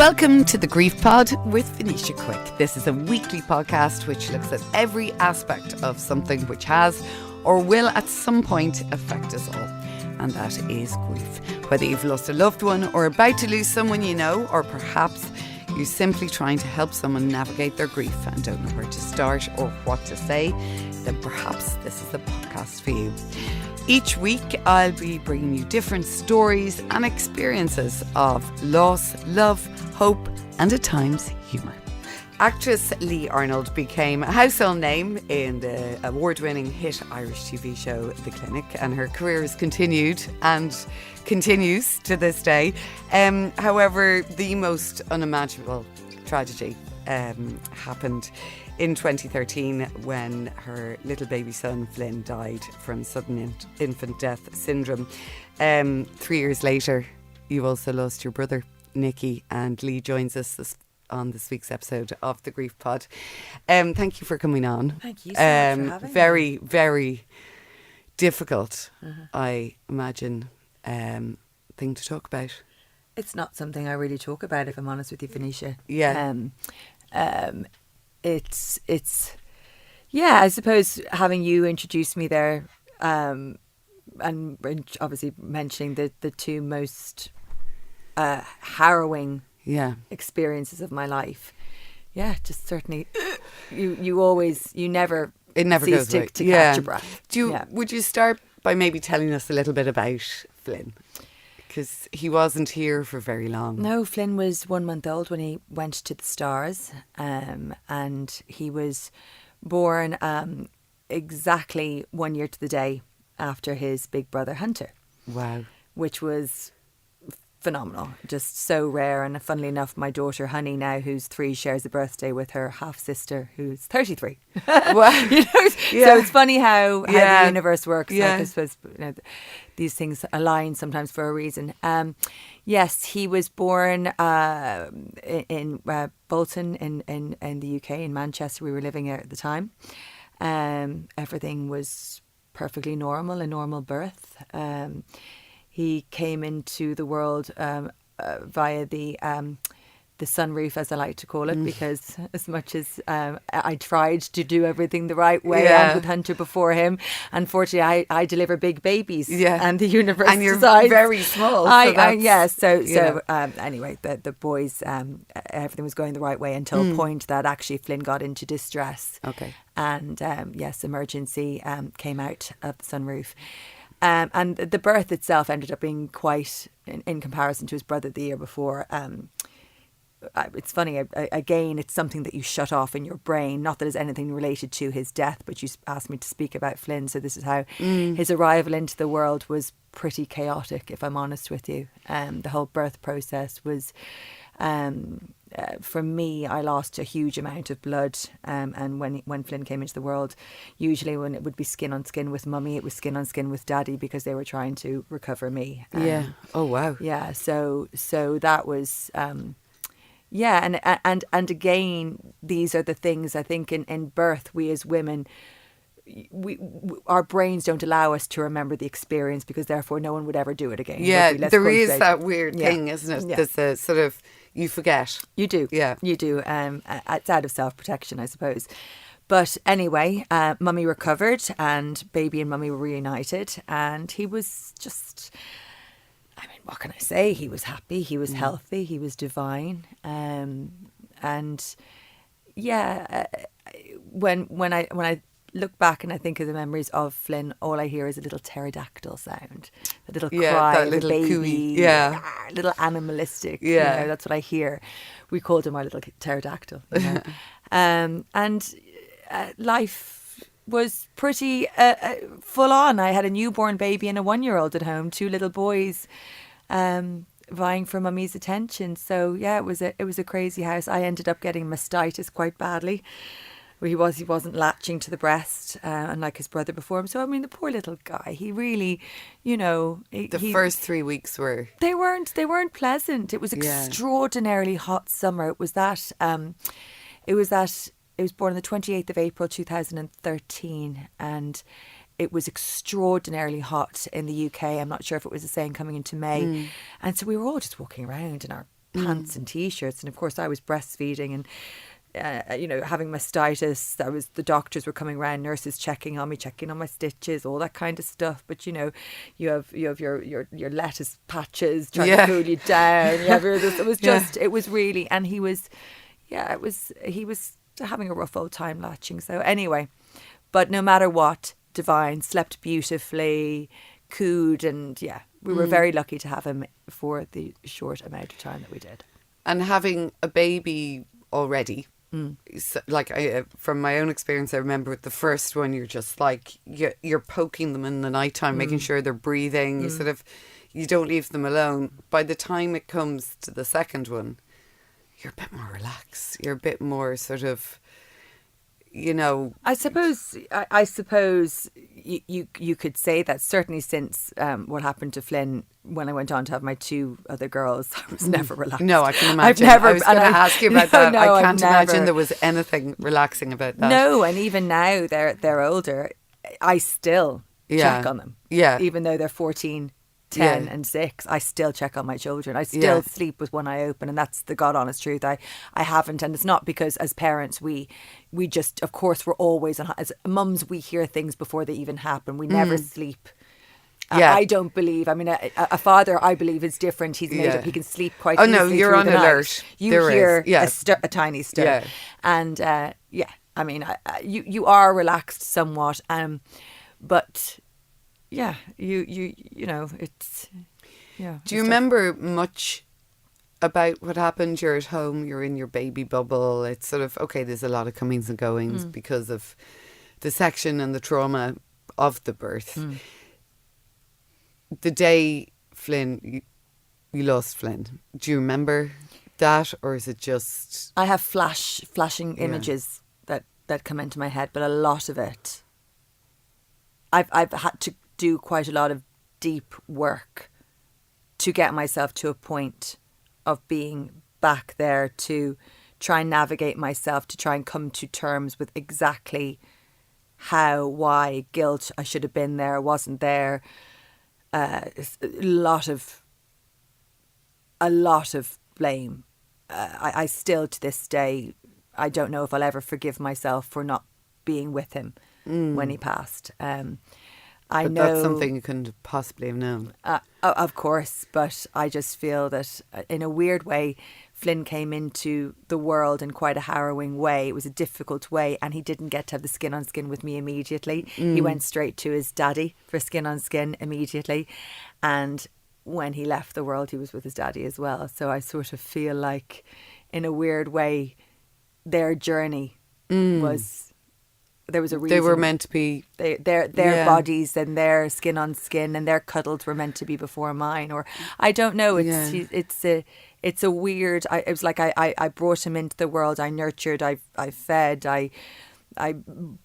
Welcome to the Grief Pod with Venetia Quick. This is a weekly podcast which looks at every aspect of something which has or will at some point affect us all. And that is grief. Whether you've lost a loved one or about to lose someone you know, or perhaps you're simply trying to help someone navigate their grief and don't know where to start or what to say, then perhaps this is the podcast for you. Each week I'll be bringing you different stories and experiences of loss, love, hope and at times humour. Actress Leigh Arnold became a household name in the award-winning hit Irish TV show The Clinic, and her career has continued and continues to this day. However, the most unimaginable tragedy happened in 2013 when her little baby son Flynn died from sudden infant death syndrome. 3 years later, you also lost your brother Nicky, and Leigh joins us on this week's episode of the Grief Pod. Thank you for coming on. Thank you so much for having me. Very difficult, I imagine, thing to talk about. It's not something I really talk about, if I'm honest with you, Venetia. Yeah. It's I suppose having you introduce me there, and obviously mentioning the two most harrowing experiences of my life. Yeah, just certainly you never goes to right. catch your breath. Would you start by maybe telling us a little bit about Flynn? Because he wasn't here for very long. No, Flynn was 1 month old when he went to the stars, and he was born exactly 1 year to the day after his big brother Hunter. Wow. Which was phenomenal, just so rare. And funnily enough, my daughter Honey now, who's 3, shares a birthday with her half sister who's 33. Wow. So it's funny how the universe works. Yeah. Like, I suppose these things align sometimes for a reason. Yes, he was born in Bolton in the UK, in Manchester. We were living there at the time. Everything was perfectly normal, a normal birth. He came into the world via the sunroof, as I like to call it, because as much as I tried to do everything the right way and with Hunter before him, unfortunately I deliver big babies, and the universe and you're decides, very small. Anyway, the boys, everything was going the right way until a point that actually Flynn got into distress. Okay, and emergency came out of the sunroof. And the birth itself ended up being quite, in comparison to his brother the year before. It's funny, again, it's something that you shut off in your brain. Not that it's anything related to his death, but you asked me to speak about Flynn. So this is how his arrival into the world was pretty chaotic, if I'm honest with you. The whole birth process was... for me, I lost a huge amount of blood, and when Flynn came into the world, usually when it would be skin on skin with mummy, it was skin on skin with daddy, because they were trying to recover me. Oh wow. Yeah. So that was and again, these are the things I think in birth, we as women, our brains don't allow us to remember the experience, because therefore no one would ever do it again. Yeah, there is that weird thing, isn't it? Yeah. There's a sort of, you forget. You do. Yeah. You do. It's out of self-protection, I suppose. But anyway, mummy recovered and baby and mummy were reunited, and he was just... I mean, what can I say? He was happy, he was healthy, he was divine. When I look back and I think of the memories of Flynn, all I hear is a little pterodactyl sound, a little cry of a baby, cooey, a little animalistic. Yeah, that's what I hear. We called him our little pterodactyl. And life was pretty full on. I had a newborn baby and a 1-year-old at home, 2 little boys, vying for mummy's attention. So yeah, it was a crazy house. I ended up getting mastitis quite badly. He wasn't latching to the breast, unlike his brother before him. So I mean, the poor little guy. He really, the first 3 weeks were... They weren't pleasant. It was extraordinarily hot summer. It was born on the 28th of April 2013, and it was extraordinarily hot in the UK. I'm not sure if it was the same coming into May. And so we were all just walking around in our pants and t-shirts. And of course I was breastfeeding and having mastitis. The doctors were coming around, nurses checking on me, checking on my stitches, all that kind of stuff. But you have your lettuce patches trying to cool you down. It was really, and he was having a rough old time latching. So anyway, but no matter what, divine, slept beautifully, cooed, and we were very lucky to have him for the short amount of time that we did. And having a baby already, so, from my own experience, I remember with the first one, you're just like, you're poking them in the nighttime, making sure they're breathing. You don't leave them alone. By the time it comes to the second one, you're a bit more relaxed. You're a bit more sort of, I suppose you could say that certainly since what happened to Flynn when I went on to have my two other girls, I was never relaxed. No, I can imagine. I was going to ask you about that. I can't imagine there was anything relaxing about that. No, and even now they're older, I still check on them. Yeah. Even though they're 14, 10 and 6, I still check on my children. I still sleep with one eye open, and that's the God honest truth. I haven't, and it's not because as parents we just, of course, we're always on, as mums, we hear things before they even happen. We never sleep. I don't believe. I mean, a father, I believe, is different. He's made up. He can sleep quite easily. Oh no, you're on alert. You hear a tiny stir, and I mean, you are relaxed somewhat, but. Yeah, it's. Do you remember much about what happened? You're at home, you're in your baby bubble. It's sort of, okay, there's a lot of comings and goings because of the section and the trauma of the birth. The day Flynn, you lost Flynn, do you remember that, or is it just... I have flashing images that come into my head, but a lot of it, I've had to do quite a lot of deep work to get myself to a point of being back there, to try and navigate myself, to try and come to terms with exactly how, why, guilt, I should have been there, wasn't there. A lot of blame. I still, to this day, I don't know if I'll ever forgive myself for not being with him when he passed. I know that's something you couldn't possibly have known. Of course, but I just feel that in a weird way, Flynn came into the world in quite a harrowing way. It was a difficult way, and he didn't get to have the skin on skin with me immediately. He went straight to his daddy for skin on skin immediately. And when he left the world, he was with his daddy as well. So I sort of feel like, in a weird way, their journey was... There was a reason. They were meant to be... Their bodies and their skin on skin and their cuddles were meant to be before mine. Or I don't know. It's a weird... It was like I brought him into the world. I nurtured. I fed. I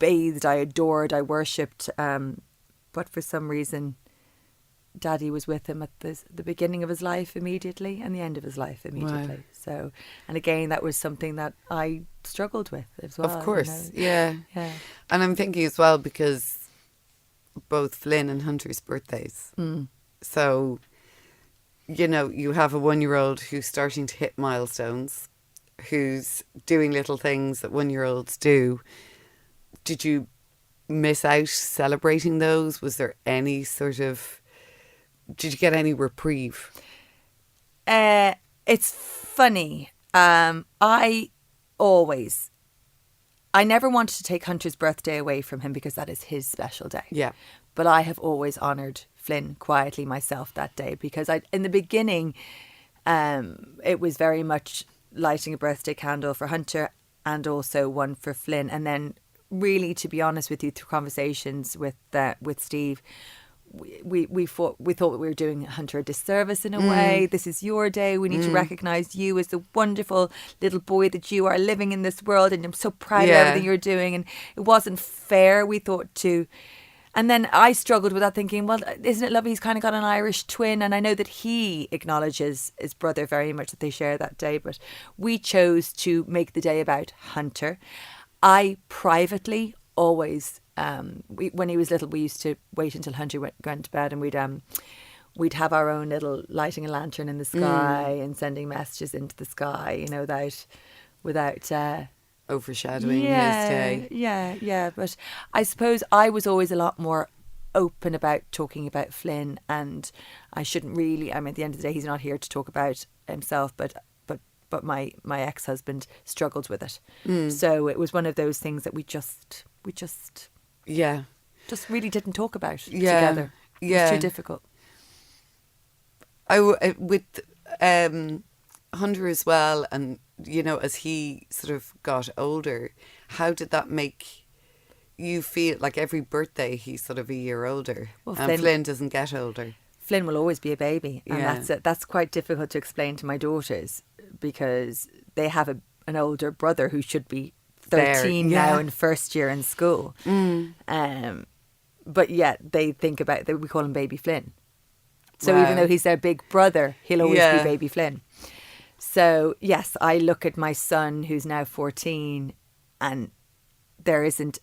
bathed. I adored. I worshipped. But for some reason, Daddy was with him at the beginning of his life immediately and the end of his life immediately. Wow. So, and again, that was something that I struggled with as well. Of course, yeah. And I'm thinking as well, because both Flynn and Hunter's birthdays. So, you have a 1-year-old who's starting to hit milestones, who's doing little things that 1-year-olds do. Did you miss out celebrating those? Was there any sort of... Did you get any reprieve? It's funny. I never wanted to take Hunter's birthday away from him because that is his special day. Yeah. But I have always honoured Flynn quietly myself that day, because in the beginning, it was very much lighting a birthday candle for Hunter and also one for Flynn. And then really, to be honest with you, through conversations with Steve, we thought we were doing Hunter a disservice in a way. This is your day. We need to recognise you as the wonderful little boy that you are, living in this world, and I'm so proud of everything you're doing. And it wasn't fair, we thought, to... And then I struggled with that, thinking, well, isn't it lovely? He's kind of got an Irish twin, and I know that he acknowledges his brother very much, that they share that day. But we chose to make the day about Hunter. I privately always... when he was little, we used to wait until Hunter went to bed, and we'd have our own little lighting a lantern in the sky and sending messages into the sky, you know, without overshadowing his day. Yeah. But I suppose I was always a lot more open about talking about Flynn, and I shouldn't really. I mean, at the end of the day, he's not here to talk about himself, but my ex-husband struggled with it. So it was one of those things that we just really didn't talk about together. It was too difficult. With Hunter as well, and you know, as he sort of got older, how did that make you feel? Like every birthday he's sort of a year older, Well, and Flynn doesn't get older. Flynn will always be a baby, and that's quite difficult to explain to my daughters, because they have an older brother who should be 13 now in first year in school. But yet they think about that we call him Baby Flynn. So even though he's their big brother, he'll always be Baby Flynn. So yes, I look at my son who's now 14, and there isn't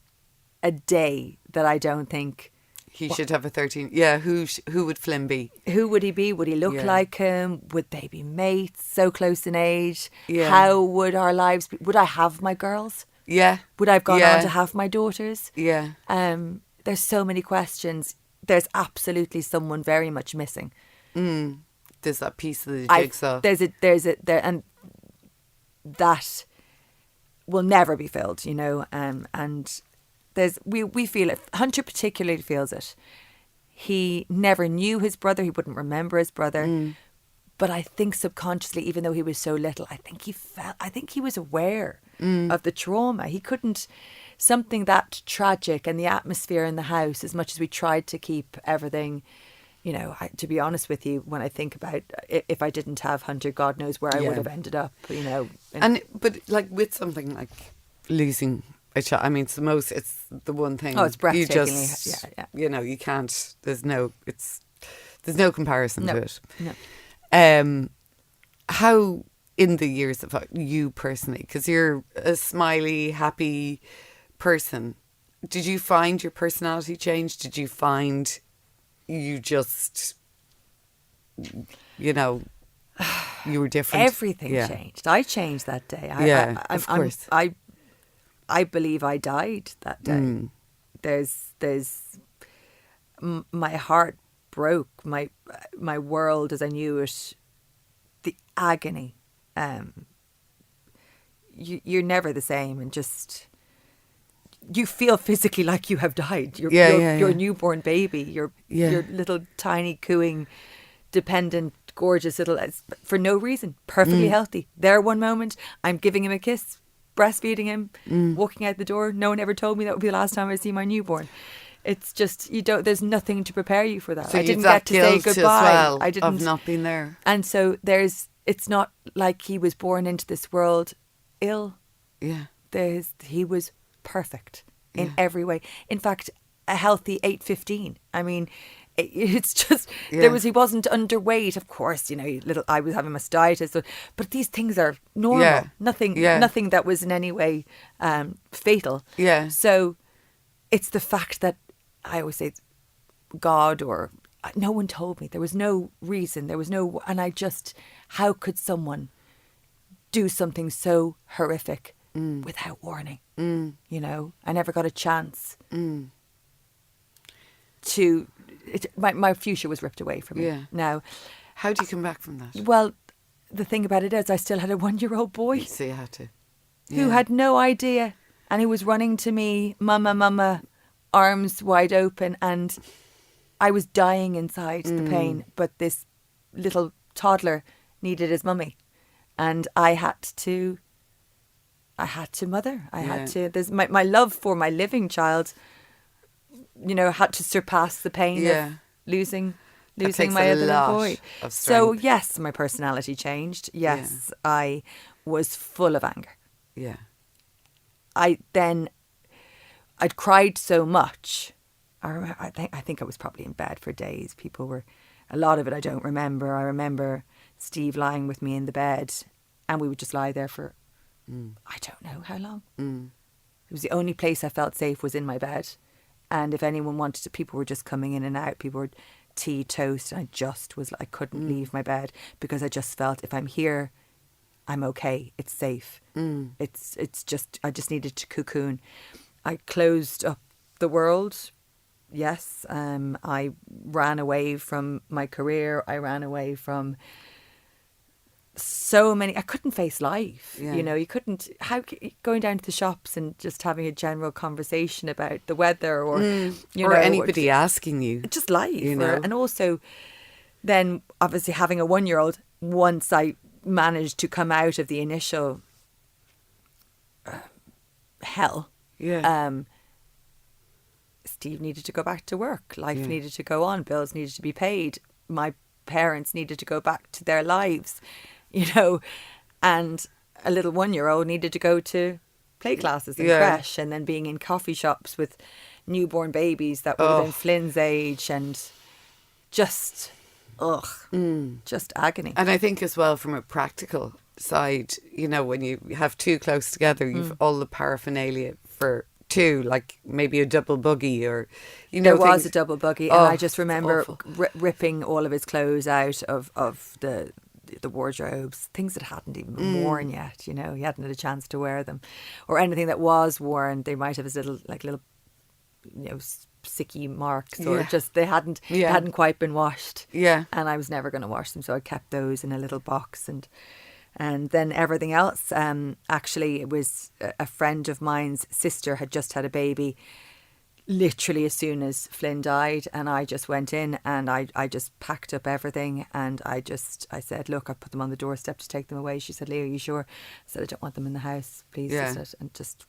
a day that I don't think he should have a 13. Yeah, who would Flynn be? Who would he be? Would he look like him? Would they be mates so close in age? Yeah. How would our lives be? Would I have my girls? Yeah. Would I have gone on to have my daughters? Yeah. There's so many questions. There's absolutely someone very much missing. There's that piece of the jigsaw. And that will never be filled, you know. And we feel it. Hunter particularly feels it. He never knew his brother. He wouldn't remember his brother. But I think subconsciously, even though he was so little, I think he was aware of the trauma. He couldn't. Something that tragic, and the atmosphere in the house, as much as we tried to keep everything, you know, to be honest with you, when I think about if I didn't have Hunter, God knows where I would have ended up, you know. But like with something like losing a child, I mean, it's the one thing. Oh, it's breathtaking. You just, you know, you can't, there's no comparison to it. No. How in the years of you personally, because you're a smiley, happy person, did you find your personality changed? Did you find you just, you know, you were different? Everything changed. I changed that day. Of course. I believe I died that day. My heart broke. My world as I knew it, the agony. You're never the same, and just you feel physically like you have died. Your newborn baby, your little tiny cooing, dependent, gorgeous little, for no reason, perfectly healthy. There one moment, I'm giving him a kiss, breastfeeding him, walking out the door. No one ever told me that would be the last time I see my newborn. It's just, there's nothing to prepare you for that. So I didn't get to say goodbye. As well, I didn't, of not being there. And so it's not like he was born into this world ill. Yeah. He was perfect in every way. In fact, a healthy 8'15". I mean, it's just he wasn't underweight. Of course, you know, I was having mastitis, but these things are normal. Yeah. Nothing that was in any way fatal. Yeah. So it's the fact that I always say God, or no one told me. There was no reason. And I just, how could someone do something so horrific without warning? You know, I never got a chance to. My future was ripped away from me. Yeah. Now, how do you come back from that? Well, the thing about it is, I still had a 1-year-old boy. So you had to. Who had no idea, and he was running to me, mama, arms wide open, and I was dying inside the pain. But this little toddler needed his mummy, and I had to mother. I had to. There's my love for my living child, you know, had to surpass the pain of losing my other little boy. So yes, my personality changed. Yes, I was full of anger. Yeah. I'd cried so much. I think I was probably in bed for days. A lot of it I don't remember. I remember Steve lying with me in the bed, and we would just lie there for I don't know how long. It was the only place I felt safe was in my bed. And if anyone wanted to, people were just coming in and out. People were tea, toast. And I couldn't leave my bed because I just felt if I'm here, I'm okay. It's safe. It's just, I just needed to cocoon. I closed up the world. Yes. I ran away from my career. I ran away from so many. I couldn't face life. Yeah. You know, you couldn't. Going down to the shops and just having a general conversation about the weather, or anybody asking you, just life. You know, and also then obviously having a 1-year-old. Once I managed to come out of the initial hell, Steve needed to go back to work. Life needed to go on. Bills needed to be paid. My parents needed to go back to their lives, you know, and a little 1-year-old needed to go to play classes and creche, and then being in coffee shops with newborn babies that would have been Flynn's age, and just just agony. And I think as well from a practical side, you know, when you have two close together, you've all the paraphernalia for two, like maybe a double buggy, or there was a double buggy, and I just remember ripping all of his clothes out of the wardrobes, things that hadn't even been worn yet. You know, he hadn't had a chance to wear them, or anything that was worn, they might have his little sicky marks, or just they hadn't quite been washed. And I was never going to wash them, so I kept those in a little box. And then everything else, actually it was a friend of mine's sister had just had a baby literally as soon as Flynn died, and I just went in and I just packed up everything, and I said, look, I put them on the doorstep to take them away. She said, Leigh, are you sure? I said, I don't want them in the house, please. And just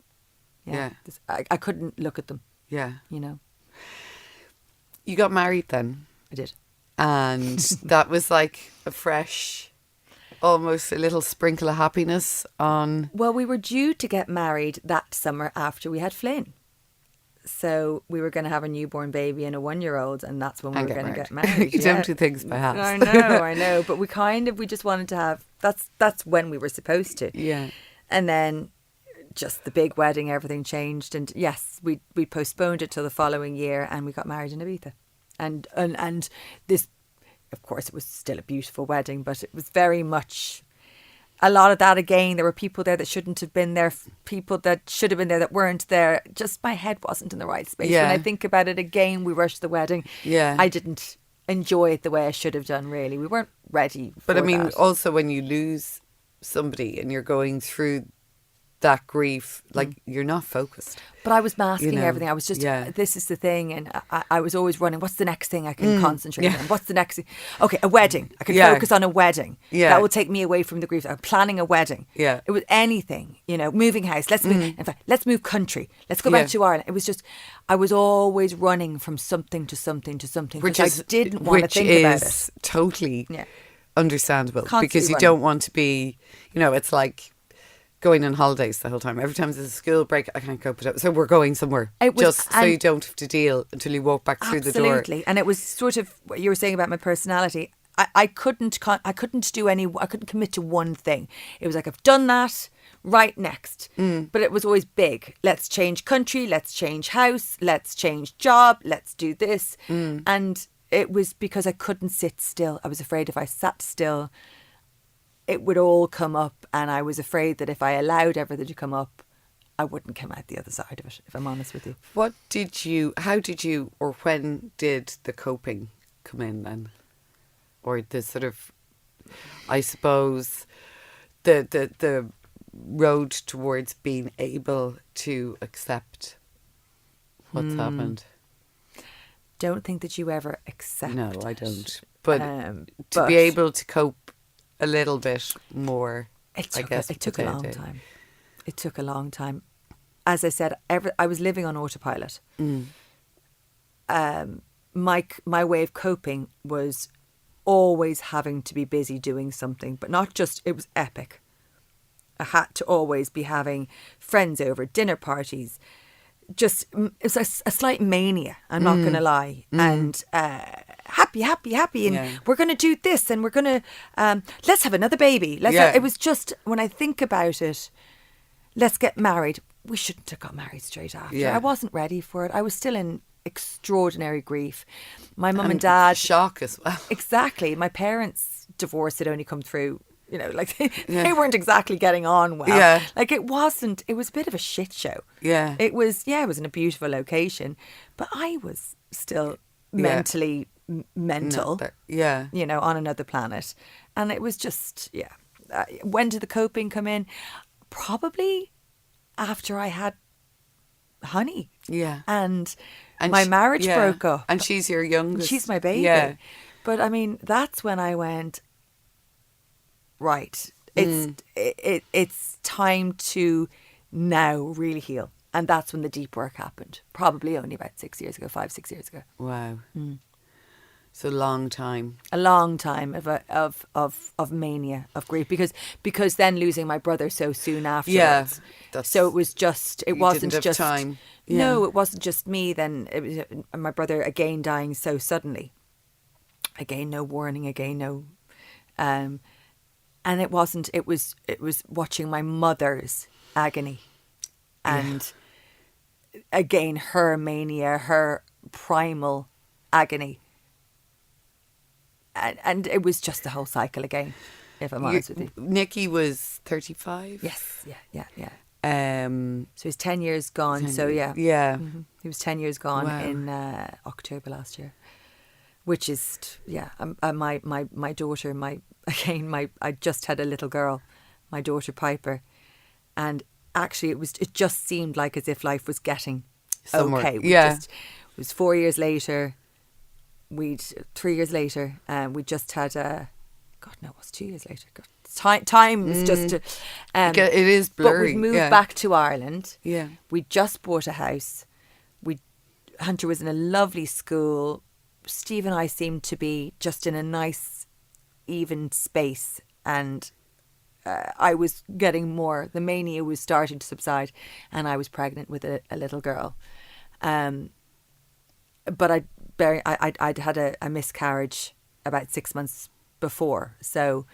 I couldn't look at them. You know. You got married then? I did. And that was like a fresh, almost a little sprinkle of happiness on... Well, we were due to get married that summer after we had Flynn. So we were going to have a newborn baby and a 1-year-old, and that's when we were going to get married. You don't do things by half. I know. But we just wanted to have... That's when we were supposed to. Yeah. And then just the big wedding, everything changed. And yes, we postponed it till the following year, and we got married in Ibiza. And this... Of course, it was still a beautiful wedding, but it was very much a lot of that again. There were people there that shouldn't have been there, people that should have been there that weren't there. Just my head wasn't in the right space. When I think about it again, we rushed the wedding. I didn't enjoy it the way I should have done, really. We weren't ready for But I mean, that. also when you lose somebody and you're going through that grief, like you're not focused. But I was masking everything. I was just, this is the thing. And I was always running, what's the next thing I can concentrate on? What's the next thing? Okay, a wedding. I can focus on a wedding. That will take me away from the grief. I'm planning a wedding. It was anything, moving house. Let's move, in fact, let's move country. Let's go back to Ireland. It was just, I was always running from something to something to something. Which I didn't want to think about it. Which is totally understandable. Constantly because you running. don't want to be, it's like going on holidays the whole time. Every time there's a school break, I can't cope with it. So we're going somewhere. Just so you don't have to deal until you walk back through the door. Absolutely. And it was sort of what you were saying about my personality. I couldn't commit to one thing. It was like, I've done that, right, next. But it was always big. Let's change country, let's change house, let's change job, let's do this. And it was because I couldn't sit still. I was afraid if I sat still, it would all come up, and I was afraid that if I allowed everything to come up, I wouldn't come out the other side of it, if I'm honest with you. How did you, or when did the coping come in then? Or the sort of, I suppose, the road towards being able to accept what's happened? Don't think that you ever accept No, I it. don't. But to be able to cope a little bit more, it took a long time. As I said, I was living on autopilot. My way of coping was always having to be busy doing something, but not just, it was epic. I had to always be having friends over, dinner parties. Just, it was a slight mania, I'm not going to lie. And happy. And we're going to do this, and we're going to, let's have another baby. It was just, when I think about it, let's get married. We shouldn't have got married straight after. I wasn't ready for it. I was still in extraordinary grief. My mum and dad... Shock as well. Exactly. My parents' divorce had only come through, like they weren't exactly getting on well. Yeah. Like it was a bit of a shit show. Yeah. It was in a beautiful location, but I was still mentally mental. On another planet. And it was just, when did the coping come in? Probably after I had Honey. Yeah. And my marriage broke up. And she's your youngest. She's my baby. Yeah. But I mean, that's when I went, right, it's time to now really heal. And that's when the deep work happened. Probably only about 5-6 years ago. Wow. It's a long time. A long time of mania, of grief, because then losing my brother so soon afterwards. Yeah, so it was just, it wasn't didn't have just time. No, it wasn't just me. Then it was my brother again dying so suddenly. Again, no warning. Again, no, and it wasn't. It was watching my mother's agony, and again her mania, her primal agony. And it was just the whole cycle again, if I'm honest with you. Nicky was 35? Yes, yeah. So he's 10 years gone, Yeah. Mm-hmm. He was 10 years gone Wow. in October last year. Which is, my daughter, I just had a little girl, my daughter Piper. And actually it just seemed like as if life was getting somewhere. Okay. It was 4 years later. 3 years later, we just had it was 2 years later. God, time is just it is blurry. But we moved back to Ireland. Yeah, we just bought a house. Hunter was in a lovely school. Steve and I seemed to be just in a nice, even space, and I was getting more. The mania was starting to subside, and I was pregnant with a little girl. But I'd had a miscarriage about 6 months before, so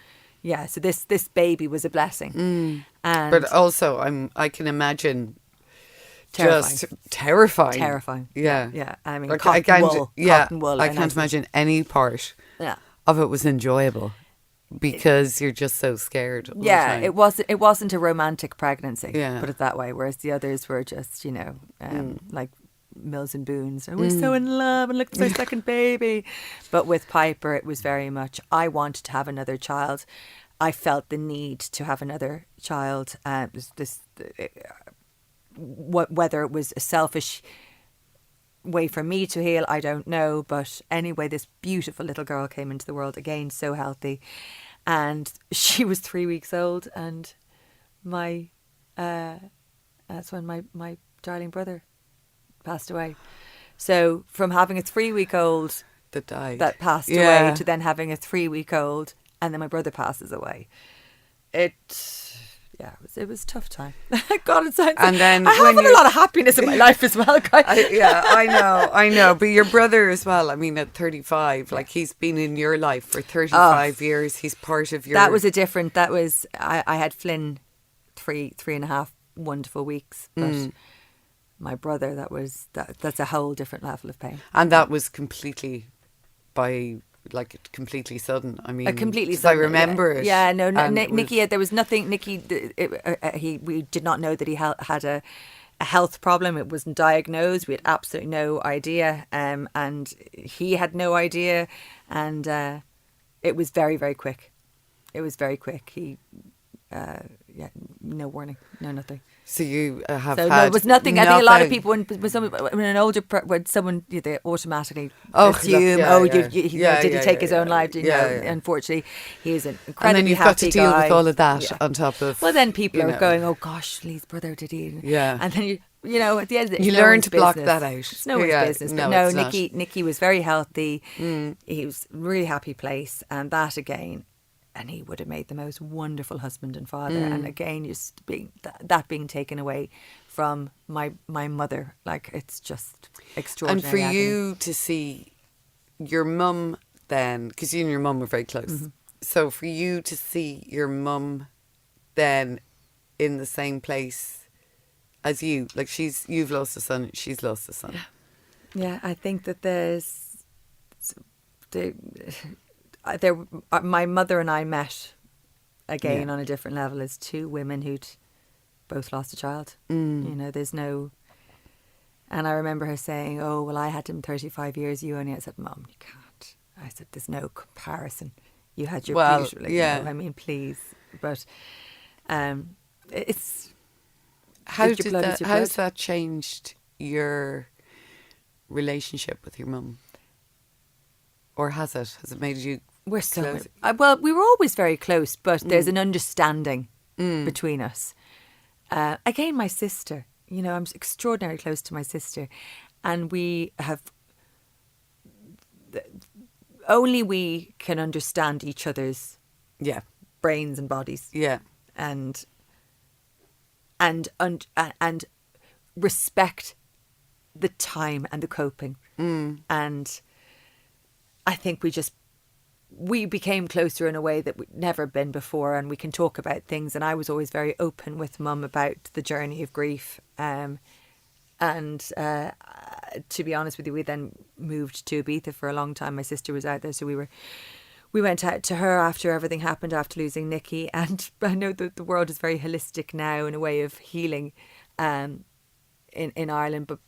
this baby was a blessing. And but also I can imagine just terrifying. Yeah. I mean, like, cotton wool. I can't imagine any part of it was enjoyable because you're just so scared. All the time. It wasn't a romantic pregnancy. Yeah. Put it that way. Whereas the others were just like Mills and Boons, and we're so in love, and look, it's our second baby. But with Piper, it was very much, I wanted to have another child. I felt the need to have another child. Whether it was a selfish way for me to heal, I don't know. But anyway, this beautiful little girl came into the world again, so healthy, and she was 3 weeks old, and that's when my darling brother passed away. So from having a 3-week-old that passed away to then having a 3-week-old, and then my brother passes away, it was a tough time. God, it sounds. And then I have a lot of happiness in my life as well, guys. I know. But your brother as well. I mean, at 35, like he's been in your life for 35 years. He's part of your. That was I had Flynn 3.5 wonderful weeks, but. My brother, that's a whole different level of pain. And that was completely sudden. I mean, completely sudden. I remember it. Yeah, no, Nicky, there was nothing. Nicky, we did not know that he had a health problem. It wasn't diagnosed. We had absolutely no idea, and he had no idea, and it was very, very quick. It was very quick. He, no warning, no nothing. So you have so had no, it was nothing. nothing. I think a lot of people when someone they automatically assume, did he take his own life? Did unfortunately, he's an incredibly and then you've got to deal with all of that on top of. Well, then people are going, "Oh gosh, Leigh's brother, did he?" Yeah, and then at the end of it, you learn to block that out. It's no one's business. But no, Nicky was very healthy. He was a really happy place, and that again. And he would have made the most wonderful husband and father. And again, just being taken away from my mother, like it's just extraordinary. And for you to see your mum then, because you and your mum were very close, so for you to see your mum then in the same place as you, like you've lost a son, she's lost a son. Yeah, I think that my mother and I met again on a different level as two women who'd both lost a child. There's no. And I remember her saying, "Oh, well, I had him 35 years. You only." I said, "Mum, you can't." I said, "There's no comparison. You had your beautiful." I mean, please, but it's. How's that changed your relationship with your mum? Or has it? Has it made you We're so close? Well, we were always very close, but there's an understanding between us. Again, my sister, I'm extraordinarily close to my sister, and we have only we can understand each other's brains and bodies, and respect the time and the coping, and I think we became closer in a way that we'd never been before, and we can talk about things. And I was always very open with Mum about the journey of grief. To be honest with you, we then moved to Ibiza for a long time. My sister was out there, so we went out to her after everything happened, after losing Nicky. And I know that the world is very holistic now in a way of healing in Ireland, but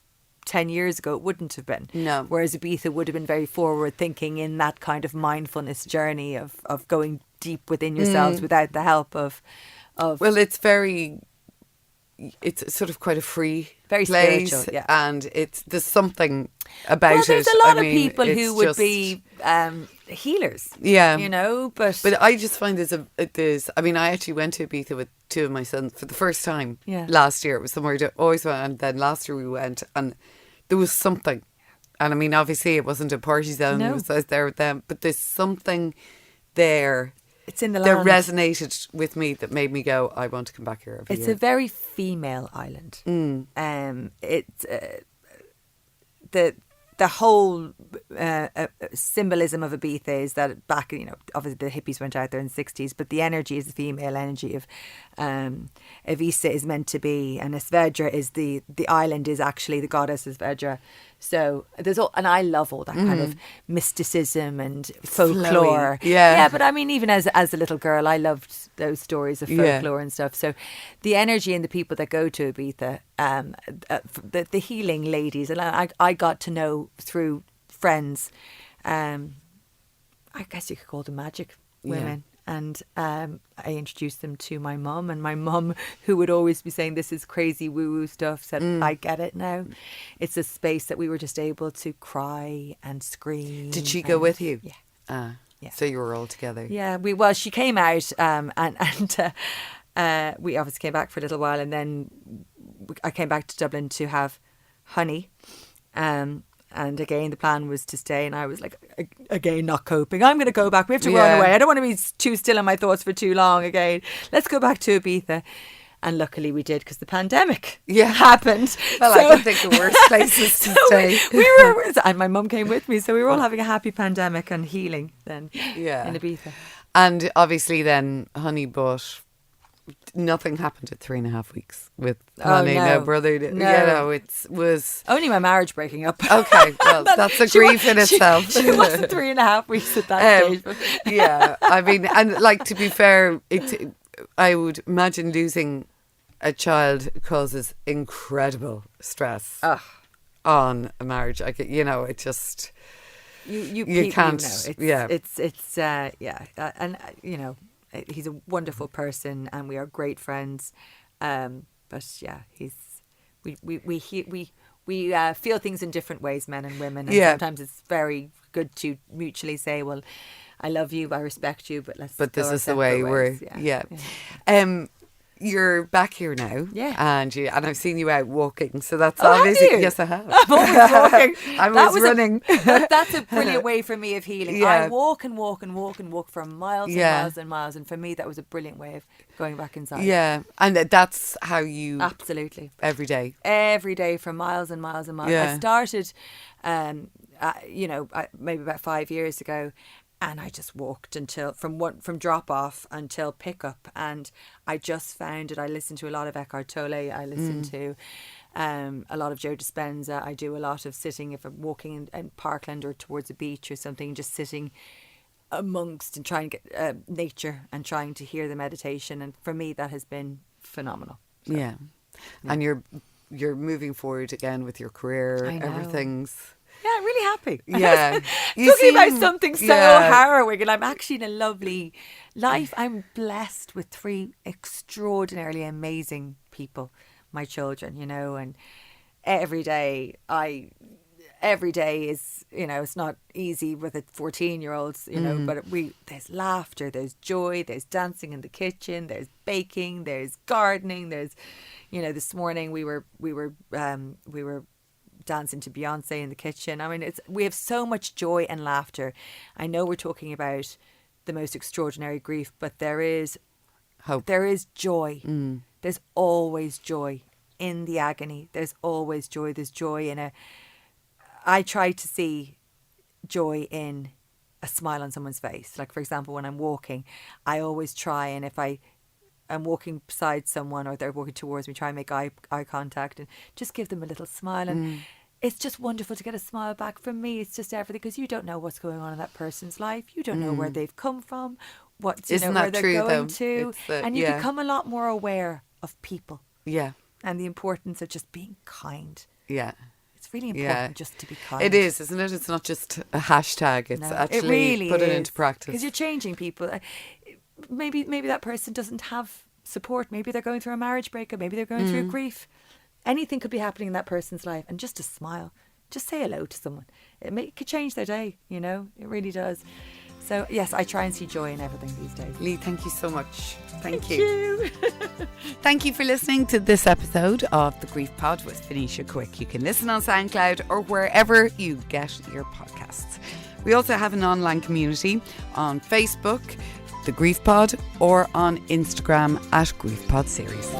10 years ago it wouldn't have been. No. Whereas Ibiza would have been very forward thinking in that kind of mindfulness journey of going deep within yourselves without the help of Well, it's sort of quite a free very place, spiritual, and there's something about it. There's a lot of people who would be healers, but I just find there's I mean, I actually went to Ibiza with two of my sons for the first time last year. It was somewhere I always went, and then last year we went, and there was something, and I mean, obviously it wasn't a party zone, I was there with them, but there's something there. It's in the that land. resonated with me, that made me go, I want to come back here every year. It's a very female island. It's the whole symbolism of Ibiza is that back, obviously the hippies went out there in the 60s, but the energy is the female energy of Ibiza is meant to be, and Esvedra is the island is actually the goddess Esvedra. So there's and I love all that kind of mysticism and folklore. Yeah, but I mean, even as a little girl, I loved those stories of folklore and stuff. So the energy and the people that go to Ibiza, the healing ladies, and I got to know through friends, I guess you could call them magic women. And I introduced them to my mum, and my mum, who would always be saying this is crazy woo-woo stuff, said, I get it now. It's a space that we were just able to cry and scream. Did she go with you? Yeah. So you were all together? Yeah, she came out and we obviously came back for a little while, and then I came back to Dublin to have Honey. And again, the plan was to stay, and I was like, again, not coping. I'm going to go back. We have to run away. I don't want to be too still in my thoughts for too long again. Let's go back to Ibiza. And luckily we did, because the pandemic happened. Well, I can think of worse places to stay. And my mum came with me, so we were all having a happy pandemic and healing then in Ibiza. And obviously then Honey, but nothing happened at 3.5 weeks with Honey. No brother. No. It was only my marriage breaking up. Okay, well, that's a grief in itself. She wasn't 3.5 weeks at that stage. Yeah, I mean, and like, to be fair, I would imagine losing a child causes incredible stress on a marriage. It just you can't. And he's a wonderful person, and we are great friends. But yeah, we feel things in different ways, men and women, and sometimes it's very good to mutually say, well, I love you, I respect you, but this is the way we're you're back here now, and I've seen you out walking, so that's obviously yes, I have. I'm always walking. I was running. That's a brilliant way for me of healing. I walk and walk and walk and walk for miles and miles and miles, and for me that was a brilliant way of going back inside. Yeah, and that's how you absolutely every day for miles and miles and miles. I started, maybe about 5 years ago. And I just walked until from drop off until pick up, and I just found it. I listened to a lot of Eckhart Tolle. I listened to a lot of Joe Dispenza. I do a lot of sitting, if I'm walking in Parkland or towards a beach or something, just sitting amongst and trying to get nature and trying to hear the meditation. And for me, that has been phenomenal. So, yeah. And you're moving forward again with your career. I know. Everything's... Yeah, I'm really happy. Yeah. Talking about something so harrowing, and I'm actually in a lovely life. I'm blessed with 3 extraordinarily amazing people, my children, you know, and every day is, you know, it's not easy with a 14-year-old, you know, but there's laughter, there's joy, there's dancing in the kitchen, there's baking, there's gardening, there's, you know, this morning we were dancing to Beyonce in the kitchen. I mean, we have so much joy and laughter. I know we're talking about the most extraordinary grief, but there is hope. There is joy. There's always joy in the agony. There's always joy. There's joy in I try to see joy in a smile on someone's face. Like, for example, when I'm walking, I always try, and if I'm walking beside someone or they're walking towards me, try and make eye contact and just give them a little smile. And it's just wonderful to get a smile back. From me, it's just everything, because you don't know what's going on in that person's life. You don't know where they've come from, where they're going to. And you become a lot more aware of people. Yeah. And the importance of just being kind. Yeah. It's really important just to be kind. It is, isn't it? It's not just a hashtag. It's actually it really put it is. into practice. Because you're changing people. Maybe that person doesn't have support. Maybe they're going through a marriage breakup. Maybe they're going through grief. Anything could be happening in that person's life, and just a smile, just say hello to someone. It could change their day. You know, it really does. So yes, I try and see joy in everything these days. Leigh, thank you so much. Thank you. Thank you for listening to this episode of The Grief Pod with Venetia Quick. You can listen on SoundCloud or wherever you get your podcasts. We also have an online community on Facebook, The Grief Pod, or on Instagram @GriefPod Series.